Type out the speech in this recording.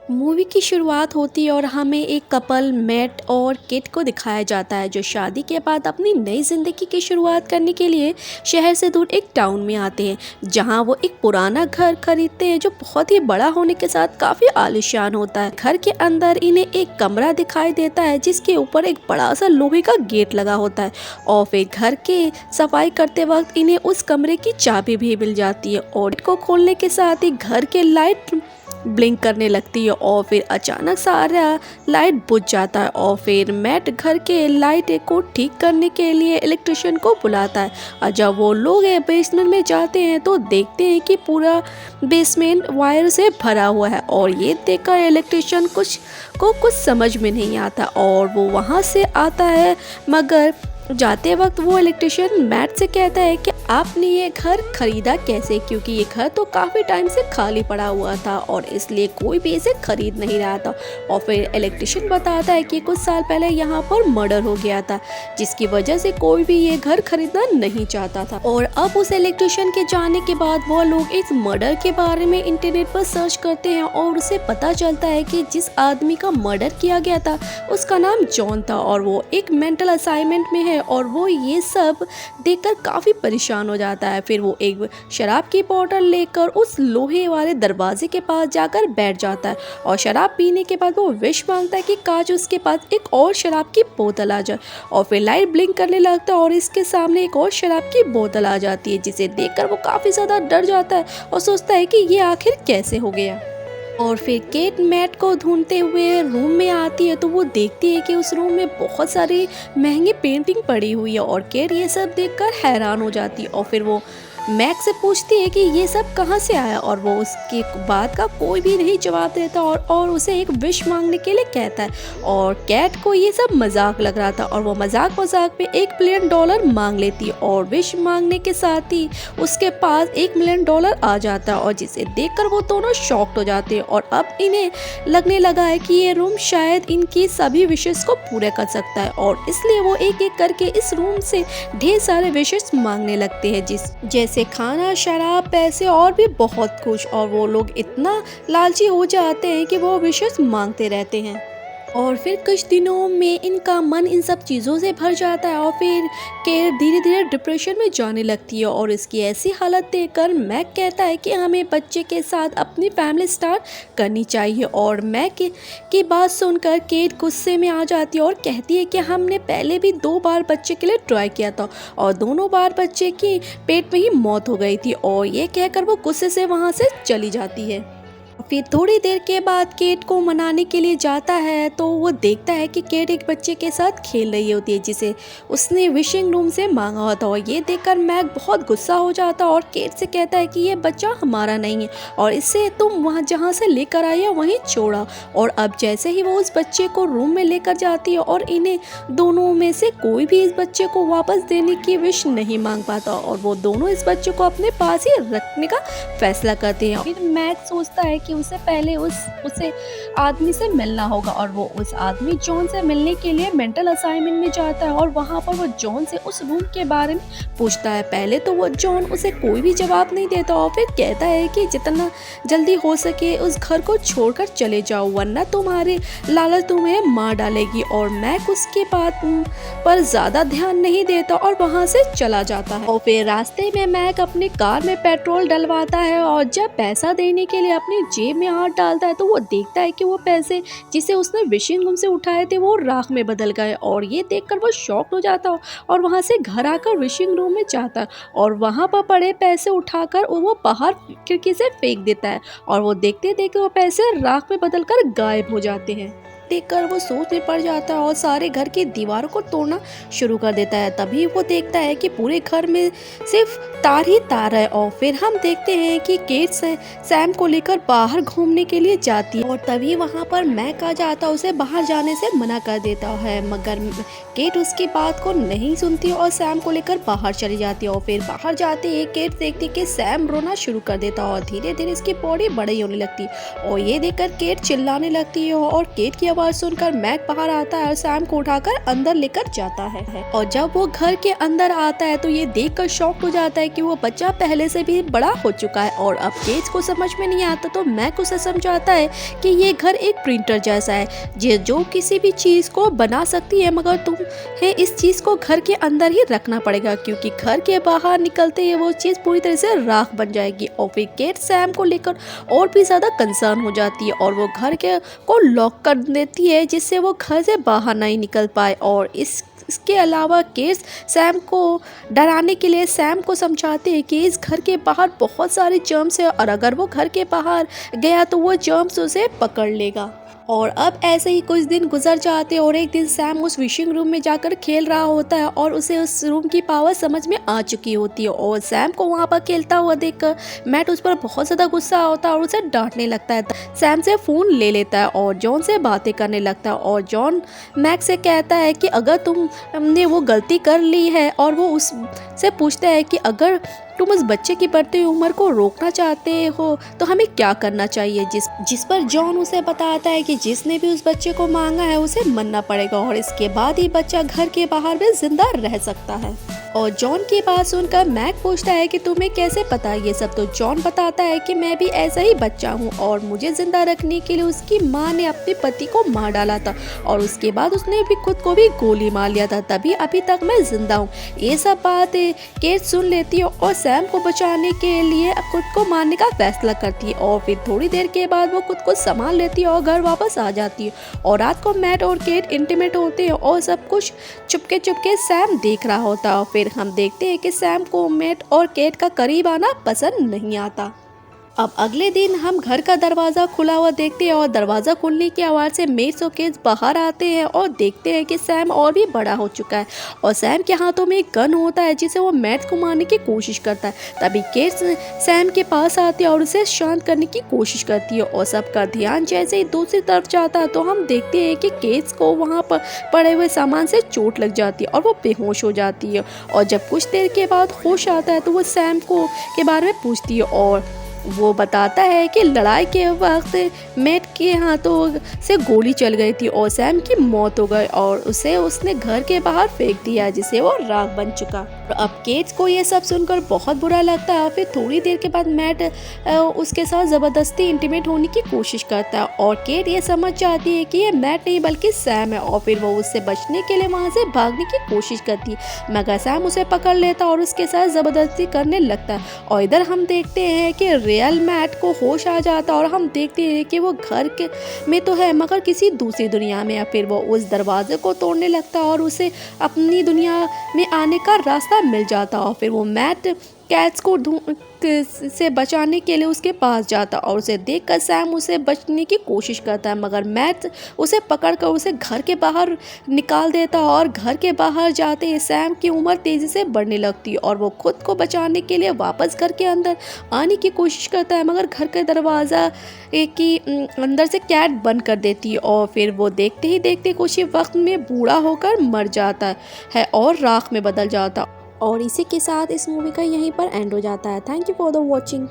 Movie की शुरुआत होती है और हमें एक कपल मैट और किट को दिखाया जाता है जो शादी के बाद अपनी नई ज़िंदगी की शुरुआत करने के लिए शहर से दूर एक टाउन में आते हैं जहां वो एक पुराना घर खरीदते हैं जो बहुत ही बड़ा होने के साथ काफ़ी आलीशान होता है। घर के अंदर इन्हें एक कमरा दिखाई देता है जिसके ऊपर एक बड़ा सा लोहे का गेट लगा होता है और फिर घर के सफाई करते वक्त इन्हें उस कमरे की चाबी भी मिल जाती है और गेट को खोलने के साथ ही घर के लाइट ब्लिंक करने लगती है और फिर अचानक सारा लाइट बुझ जाता है और फिर मैट घर के लाइट को ठीक करने के लिए इलेक्ट्रिशियन को बुलाता है। और जब वो लोग बेसमेंट में जाते हैं तो देखते हैं कि पूरा बेसमेंट वायर से भरा हुआ है और ये देखकर इलेक्ट्रिशियन कुछ समझ में नहीं आता और वो वहाँ से आता है, मगर जाते वक्त वो इलेक्ट्रिशियन मैट से कहता है कि आपने ये घर खरीदा कैसे, क्योंकि ये घर तो काफ़ी टाइम से खाली पड़ा हुआ था और इसलिए कोई भी इसे खरीद नहीं रहा था। और फिर इलेक्ट्रिशियन बताता है कि कुछ साल पहले यहाँ पर मर्डर हो गया था जिसकी वजह से कोई भी ये घर खरीदना नहीं चाहता था। और अब उस इलेक्ट्रिशियन के जाने के बाद वो लोग इस मर्डर के बारे में इंटरनेट पर सर्च करते हैं और उसे पता चलता है कि जिस आदमी का मर्डर किया गया था उसका नाम जॉन था और वो एक मेंटल असाइनमेंट में है और वो ये सब देखकर काफ़ी परेशान हो जाता है। फिर वो एक शराब की बोतल लेकर उस लोहे वाले दरवाजे के पास जाकर बैठ जाता है और शराब पीने के बाद वो विश मांगता है कि काश उसके पास एक और शराब की बोतल आ जाए और फिर लाइट ब्लिंक करने लगता है और इसके सामने एक और शराब की बोतल आ जाती है जिसे देखकर वो काफ़ी ज़्यादा डर जाता है और सोचता है कि ये आखिर कैसे हो गया। और फिर केट मैट को ढूंढते हुए रूम में आती है तो वो देखती है कि उस रूम में बहुत सारी महंगी पेंटिंग पड़ी हुई है और केट ये सब देखकर हैरान हो जाती है और फिर वो मैक से पूछती है कि ये सब कहाँ से आया और वो उसके बात का कोई भी नहीं जवाब देता और उसे एक विश मांगने के लिए कहता है और कैट को ये सब मजाक लग रहा था और वो मजाक में $1 मिलियन मांग लेती है और विश मांगने के साथ ही उसके पास $1 मिलियन आ जाता है और जिसे देखकर वो दोनों शॉक्ड हो जाते हैं और अब इन्हें लगने लगा है कि ये रूम शायद इनकी सभी विशेष को पूरा कर सकता है और इसलिए वो एक एक करके इस रूम से ढेर सारे विशेष मांगने लगते हैं जैसे खाना, शराब, पैसे और भी बहुत कुछ। और वो लोग इतना लालची हो जाते हैं कि वो विशेष मांगते रहते हैं और फिर कुछ दिनों में इनका मन इन सब चीज़ों से भर जाता है और फिर केट धीरे धीरे डिप्रेशन में जाने लगती है और इसकी ऐसी हालत देखकर मैक कहता है कि हमें बच्चे के साथ अपनी फैमिली स्टार्ट करनी चाहिए और मैक की बात सुनकर केट गुस्से में आ जाती है और कहती है कि हमने पहले भी 2 बार बच्चे के लिए ट्राई किया था और दोनों बार बच्चे की पेट में ही मौत हो गई थी और ये कहकर वो गुस्से से वहाँ से चली जाती है। फिर थोड़ी देर के बाद केट को मनाने के लिए जाता है तो वो देखता है कि केट एक बच्चे के साथ खेल रही होती है जिसे उसने विशिंग रूम से मांगा हुआ था और ये देखकर मैक बहुत गुस्सा हो जाता है और केट से कहता है कि ये बच्चा हमारा नहीं है और इसे तुम वहाँ जहाँ से लेकर आई है वहीं छोड़ा। और अब जैसे ही वो उस बच्चे को रूम में लेकर जाती है और इन्हें दोनों में से कोई भी इस बच्चे को वापस देने की विश नहीं मांग पाता और वो दोनों इस बच्चे को अपने पास ही रखने का फैसला करते हैं। फिर मैक सोचता है कि उसे पहले उसे आदमी से मिलना होगा और वो उस आदमी जॉन से मिलने के लिए मेंटल असाइनमेंट में जाता है और वहाँ पर वो जॉन से उस रूम के बारे में पूछता है। पहले तो वो जॉन उसे कोई भी जवाब नहीं देता और फिर कहता है कि जितना जल्दी हो सके उस घर को छोड़कर चले जाओ वरना तुम्हारे लालच तुम्हें मार डालेगी। और मैक उसके बात पर ज़्यादा ध्यान नहीं देता और वहाँ से चला जाता है। और फिर रास्ते में मैक अपनी कार में पेट्रोल डलवाता है और जब पैसा देने के लिए अपनी जेब में हाथ डालता है तो वो देखता है कि वो पैसे जिसे उसने विशिंग रूम से उठाए थे वो राख में बदल गए और ये देखकर वो शॉक्ड हो जाता है और वहाँ से घर आकर विशिंग रूम में जाता है और वहाँ पर पड़े पैसे उठाकर वो बाहर खिड़की से फेंक देता है और वो देखते देखते वो पैसे राख में बदलकर गायब हो जाते हैं। देखकर वो सोच में पड़ जाता है और सारे घर की दीवारों को तोड़ना शुरू कर देता है। तभी वो देखता है कि पूरे घर में सिर्फ तार ही तार है और फिर हम देखते हैं कि केट सैम को लेकर बाहर घूमने के लिए जाती है और तभी वहाँ पर मैक आ जाता है, उसे बाहर जाने से मना कर देता है मगर केट उसकी बात को नहीं सुनती और सैम को लेकर बाहर चली जाती है। और फिर बाहर जाते ही केट देखती कि सैम रोना शुरू कर देता है और धीरे धीरे इसकी बॉडी बड़ी होने लगती है और ये देखकर केट चिल्लाने लगती है और केट की आवाज सुनकर मैट बाहर आता है और सैम को उठाकर अंदर लेकर जाता है। और जब वो घर के अंदर आता है तो ये देखकर शॉक हो जाता है कि वो बच्चा पहले से भी बड़ा हो चुका है। और अब केज को समझ में नहीं आता तो मैक उसे समझाता है कि ये घर एक प्रिंटर जैसा है जो किसी भी चीज को बना सकती है, मगर तुम्हें इस चीज को घर के अंदर ही रखना पड़ेगा, क्योंकि घर के बाहर निकलते ही वो चीज पूरी तरह से राख बन जाएगी। और फिर केट सैम को लेकर और भी ज्यादा कंसर्न हो जाती है और वो घर के को लॉक कर देती है जिससे वो घर से बाहर नहीं निकल पाए। और इसके अलावा केस सैम को डराने के लिए सैम को समझाते हैं कि इस घर के बाहर बहुत सारे जर्म्स है और अगर वो घर के बाहर गया तो वो जर्म्स उसे पकड़ लेगा। और अब ऐसे ही कुछ दिन गुजर जाते हैं और एक दिन सैम उस विशिंग रूम में जाकर खेल रहा होता है और उसे उस रूम की पावर समझ में आ चुकी होती है। और सैम को वहाँ पर खेलता हुआ देखकर मैट उस पर बहुत ज़्यादा गुस्सा होता है और उसे डांटने लगता है। सैम से फ़ोन ले लेता है और जॉन से बातें करने लगता है। और जॉन मैक से कहता है कि अगर तुमने वो गलती कर ली है, और वो उससे पूछता है कि अगर तुम उस बच्चे की बढ़ती उम्र को रोकना चाहते हो तो हमें क्या करना चाहिए, जिस पर जॉन उसे बताता है कि जिसने भी उस बच्चे को मांगा है उसे मरना पड़ेगा और इसके बाद ही बच्चा घर के बाहर भी जिंदा रह सकता है। और जॉन की बात सुनकर मैक पूछता है कि तुम्हें कैसे पता ये सब, तो जॉन बताता है कि मैं भी ऐसा ही बच्चा हूँ और मुझे जिंदा रखने के लिए उसकी माँ ने अपने पति को मार डाला था और उसके बाद उसने भी खुद को भी गोली मार लिया था, तभी अभी तक मैं जिंदा हूँ। ये सब बातें केट सुन लेती है और सैम को बचाने के लिए खुद को मारने का फैसला करती है। और फिर थोड़ी देर के बाद वो खुद को संभाल लेती है और घर वापस आ जाती है। और रात को मैट और केट इंटीमेट होते हैं और सब कुछ चुपके चुपके सैम देख रहा होता है। और फिर हम देखते हैं कि सैम को मैट और केट का करीब आना पसंद नहीं आता। अब अगले दिन हम घर का दरवाज़ा खुला हुआ देखते हैं और दरवाज़ा खुलने की आवाज़ से मेट्स और केट्स बाहर आते हैं और देखते हैं कि सैम और भी बड़ा हो चुका है और सैम के हाथों में एक गन होता है जिसे वो मैट्स को मारने की कोशिश करता है। तभी केट्स सैम के पास आती है और उसे शांत करने की कोशिश करती है और सबका ध्यान जैसे ही दूसरी तरफ जाता है तो हम देखते हैं कि केट्स को वहाँ पर पड़े हुए सामान से चोट लग जाती है और वो बेहोश हो जाती है। और जब कुछ देर के बाद होश आता है तो वो सैम के बारे में पूछती है और वो बताता है कि लड़ाई के वक्त मैट के हाथों से गोली चल गई थी और सैम की मौत हो गई और उसने घर के बाहर फेंक दिया जिससे वो राख बन चुका। अब केट्स को ये सब सुनकर बहुत बुरा लगता है। फिर थोड़ी देर के बाद मैट उसके साथ ज़बरदस्ती इंटीमेट होने की कोशिश करता है और केट ये समझ जाती है कि ये मैट नहीं बल्कि सैम है और फिर वो उससे बचने के लिए वहाँ से भागने की कोशिश करती है, मगर सैम उसे पकड़ लेता और उसके साथ ज़बरदस्ती करने लगता है। और इधर हम देखते हैं कि रियल मैट को होश आ जाता और हम देखते हैं कि वो घर के में तो है मगर किसी दूसरी दुनिया में है। फिर वो उस दरवाजे को तोड़ने लगता और उसे अपनी दुनिया में आने का रास्ता मिल जाता और फिर वो मैट कैट्स को से बचाने के लिए उसके पास जाता और उसे देखकर सैम उसे बचने की कोशिश करता है, मगर मैट उसे पकड़कर उसे घर के बाहर निकाल देता और घर के बाहर जाते ही सैम की उम्र तेज़ी से बढ़ने लगती है और वो खुद को बचाने के लिए वापस घर के अंदर आने की कोशिश करता है, मगर घर के दरवाज़ा की अंदर से कैट बंद कर देती है और फिर वो देखते ही देखते कुछ ही वक्त में बूढ़ा होकर मर जाता है और राख में बदल जाता। और इसी के साथ इस मूवी का यहीं पर एंड हो जाता है। Thank you for the watching.